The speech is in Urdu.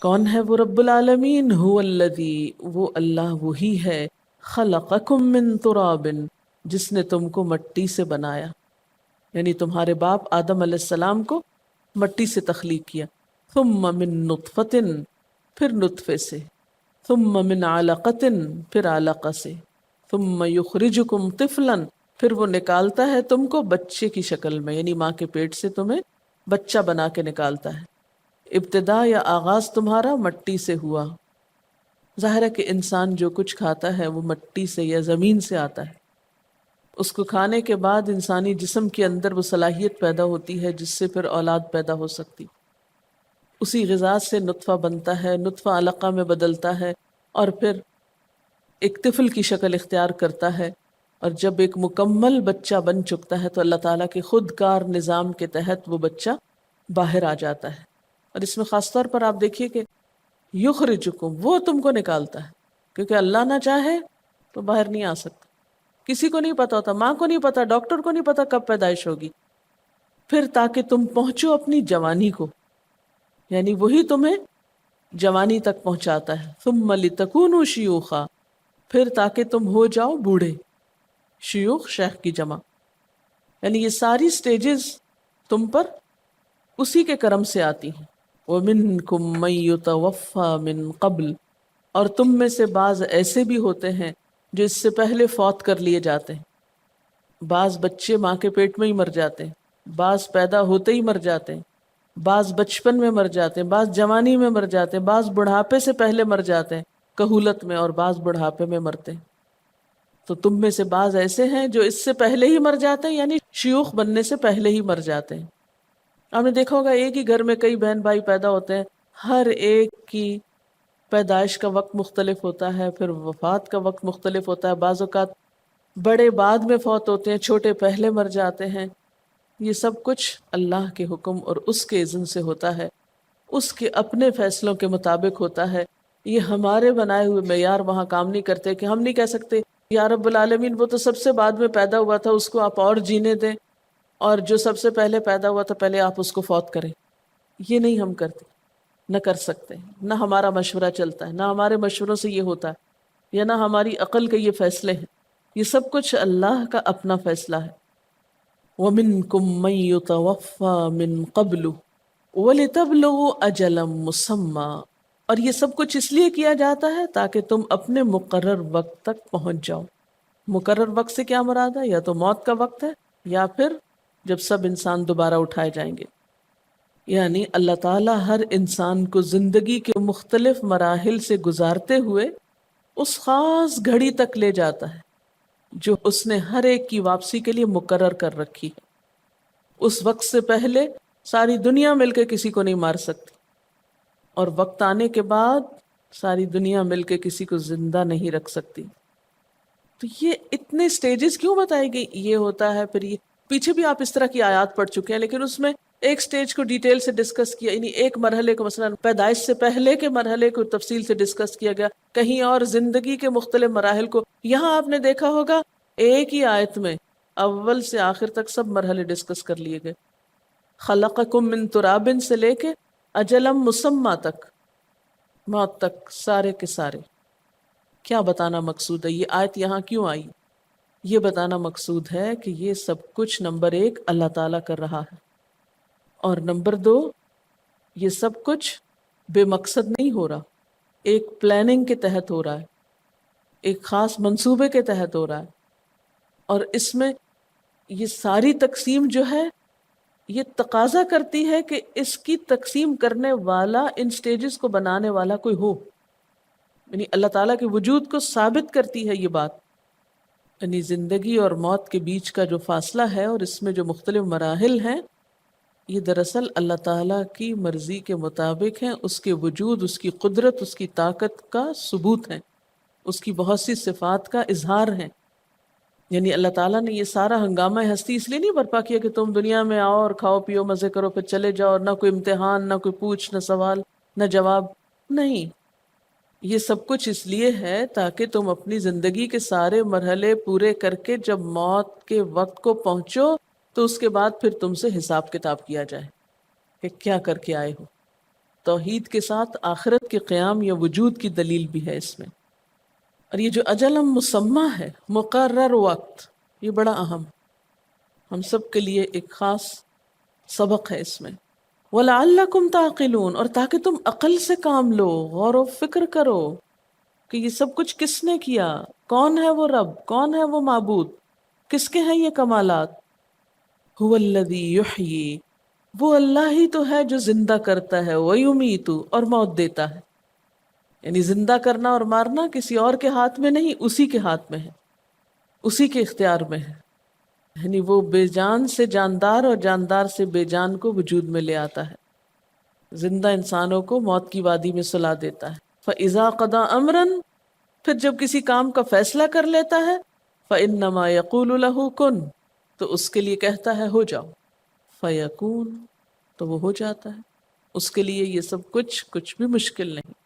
کون ہے وہ رب العالمین؟ هو الذی، وہ اللہ وہی ہے، خلقکم من تراب، جس نے تم کو مٹی سے بنایا، یعنی تمہارے باپ آدم علیہ السلام کو مٹی سے تخلیق کیا، ثم من نطفۃ، پھر نطفے سے، ثم من علقۃ، پھر علقہ سے، ثم یخرجکم طفلا، پھر وہ نکالتا ہے تم کو بچے کی شکل میں، یعنی ماں کے پیٹ سے تمہیں بچہ بنا کے نکالتا ہے۔ ابتدا یا آغاز تمہارا مٹی سے ہوا۔ ظاہر ہے کہ انسان جو کچھ کھاتا ہے وہ مٹی سے یا زمین سے آتا ہے۔ اس کو کھانے کے بعد انسانی جسم کے اندر وہ صلاحیت پیدا ہوتی ہے جس سے پھر اولاد پیدا ہو سکتی۔ اسی غذا سے نطفہ بنتا ہے، نطفہ علقہ میں بدلتا ہے، اور پھر ایک طفل کی شکل اختیار کرتا ہے، اور جب ایک مکمل بچہ بن چکتا ہے تو اللہ تعالیٰ کے خود کار نظام کے تحت وہ بچہ باہر آ جاتا ہے۔ اور اس میں خاص طور پر آپ دیکھیے کہ یخرجکم، وہ تم کو نکالتا ہے، کیونکہ اللہ نہ چاہے تو باہر نہیں آ سکتا۔ کسی کو نہیں پتا ہوتا، ماں کو نہیں پتا، ڈاکٹر کو نہیں پتا کب پیدائش ہوگی۔ پھر تاکہ تم پہنچو اپنی جوانی کو، یعنی وہی تمہیں جوانی تک پہنچاتا ہے۔ ثم لتکونوا شیوخا، پھر تاکہ تم ہو جاؤ بوڑھے، شیوخ شیخ کی جمع، یعنی یہ ساری سٹیجز تم پر اسی کے کرم سے آتی ہیں۔ وَمِنْكُمْ مَن يُتَوَفَّى مِن قبل، اور تم میں سے بعض ایسے بھی ہوتے ہیں جو اس سے پہلے فوت کر لیے جاتے ہیں۔ بعض بچے ماں کے پیٹ میں ہی مر جاتے ہیں، بعض پیدا ہوتے ہی مر جاتے ہیں، بعض بچپن میں مر جاتے ہیں، بعض جوانی میں مر جاتے ہیں، بعض بڑھاپے سے پہلے مر جاتے ہیں کہولت میں، اور بعض بڑھاپے میں مرتے ہیں۔ تو تم میں سے بعض ایسے ہیں جو اس سے پہلے ہی مر جاتے ہیں، یعنی شیوخ بننے سے پہلے ہی مر جاتے ہیں۔ آپ نے دیکھا ہوگا ایک ہی گھر میں کئی بہن بھائی پیدا ہوتے ہیں، ہر ایک کی پیدائش کا وقت مختلف ہوتا ہے، پھر وفات کا وقت مختلف ہوتا ہے۔ بعض اوقات بڑے بعد میں فوت ہوتے ہیں، چھوٹے پہلے مر جاتے ہیں۔ یہ سب کچھ اللہ کے حکم اور اس کے اذن سے ہوتا ہے، اس کے اپنے فیصلوں کے مطابق ہوتا ہے۔ یہ ہمارے بنائے ہوئے معیار وہاں کام نہیں کرتے کہ ہم نہیں کہہ سکتے یا رب العالمین وہ تو سب سے بعد میں پیدا ہوا تھا، اس کو آپ اور جینے دیں، اور جو سب سے پہلے پیدا ہوا تھا پہلے آپ اس کو فوت کریں۔ یہ نہیں ہم کرتے، نہ کر سکتے، نہ ہمارا مشورہ چلتا ہے، نہ ہمارے مشوروں سے یہ ہوتا ہے، یا نہ ہماری عقل کے یہ فیصلے ہیں۔ یہ سب کچھ اللہ کا اپنا فیصلہ ہے۔ وَمِنْكُمْ مَن يُتَوَفَّى مِن قَبْلُ وَلِتَبْلُغُوا أَجَلًا مُّسَمًّى، اور یہ سب کچھ اس لیے کیا جاتا ہے تاکہ تم اپنے مقرر وقت تک پہنچ جاؤ۔ مقرر وقت سے کیا مراد ہے؟ یا تو موت کا وقت ہے، یا پھر جب سب انسان دوبارہ اٹھائے جائیں گے۔ یعنی اللہ تعالیٰ ہر انسان کو زندگی کے مختلف مراحل سے گزارتے ہوئے اس خاص گھڑی تک لے جاتا ہے جو اس نے ہر ایک کی واپسی کے لیے مقرر کر رکھی ہے۔ اس وقت سے پہلے ساری دنیا مل کے کسی کو نہیں مار سکتی، اور وقت آنے کے بعد ساری دنیا مل کے کسی کو زندہ نہیں رکھ سکتی۔ تو یہ اتنے سٹیجز کیوں بتائی گئی؟ یہ ہوتا ہے پھر یہ پیچھے بھی آپ اس طرح کی آیات پڑھ چکے ہیں، لیکن اس میں ایک سٹیج کو ڈیٹیل سے ڈسکس کیا، یعنی ایک مرحلے کو، مثلا پیدائش سے پہلے کے مرحلے کو تفصیل سے ڈسکس کیا گیا، کہیں اور زندگی کے مختلف مراحل کو۔ یہاں آپ نے دیکھا ہوگا ایک ہی آیت میں اول سے آخر تک سب مرحلے ڈسکس کر لیے گئے، خلقکم من تراب سے لے کے اجلم مسمى تک، موت تک، سارے کے سارے۔ کیا بتانا مقصود ہے؟ یہ آیت یہاں کیوں آئی؟ یہ بتانا مقصود ہے کہ یہ سب کچھ نمبر ایک اللہ تعالیٰ کر رہا ہے، اور نمبر دو یہ سب کچھ بے مقصد نہیں ہو رہا، ایک پلاننگ کے تحت ہو رہا ہے، ایک خاص منصوبے کے تحت ہو رہا ہے۔ اور اس میں یہ ساری تقسیم جو ہے یہ تقاضا کرتی ہے کہ اس کی تقسیم کرنے والا، ان سٹیجز کو بنانے والا کوئی ہو، یعنی اللہ تعالیٰ کے وجود کو ثابت کرتی ہے یہ بات۔ یعنی زندگی اور موت کے بیچ کا جو فاصلہ ہے اور اس میں جو مختلف مراحل ہیں، یہ دراصل اللہ تعالیٰ کی مرضی کے مطابق ہیں، اس کے وجود، اس کی قدرت، اس کی طاقت کا ثبوت ہے، اس کی بہت سی صفات کا اظہار ہے۔ یعنی اللہ تعالیٰ نے یہ سارا ہنگامہ ہستی اس لیے نہیں برپا کیا کہ تم دنیا میں آؤ اور کھاؤ پیو مزے کرو پھر چلے جاؤ، اور نہ کوئی امتحان، نہ کوئی پوچھ، نہ سوال، نہ جواب، نہیں۔ یہ سب کچھ اس لیے ہے تاکہ تم اپنی زندگی کے سارے مرحلے پورے کر کے جب موت کے وقت کو پہنچو تو اس کے بعد پھر تم سے حساب کتاب کیا جائے کہ کیا کر کے آئے ہو۔ توحید کے ساتھ آخرت کے قیام یا وجود کی دلیل بھی ہے اس میں۔ اور یہ جو اجل مسمى ہے، مقرر وقت، یہ بڑا اہم، ہم سب کے لیے ایک خاص سبق ہے اس میں۔ وَلَعَلَّكُمْ تَعْقِلُونَ، اور تاکہ تم عقل سے کام لو، غور و فکر کرو کہ یہ سب کچھ کس نے کیا، کون ہے وہ رب، کون ہے وہ معبود، کس کے ہیں یہ کمالات۔ هُوَ الَّذِي يُحْيِي، وہ اللہ ہی تو ہے جو زندہ کرتا ہے، وَيُمِيتُ، اور موت دیتا ہے۔ یعنی زندہ کرنا اور مارنا کسی اور کے ہاتھ میں نہیں، اسی کے ہاتھ میں ہے، اسی کے اختیار میں ہے۔ یعنی وہ بے جان سے جاندار اور جاندار سے بے جان کو وجود میں لے آتا ہے، زندہ انسانوں کو موت کی وادی میں سلا دیتا ہے۔ فَإِذَا قَضَى أَمْرًا، پھر جب کسی کام کا فیصلہ کر لیتا ہے، فَإِنَّمَا يَقُولُ لَهُ كُن، تو اس کے لیے کہتا ہے ہو جاؤ، فَيَكُونُ، تو وہ ہو جاتا ہے۔ اس کے لیے یہ سب کچھ بھی مشکل نہیں۔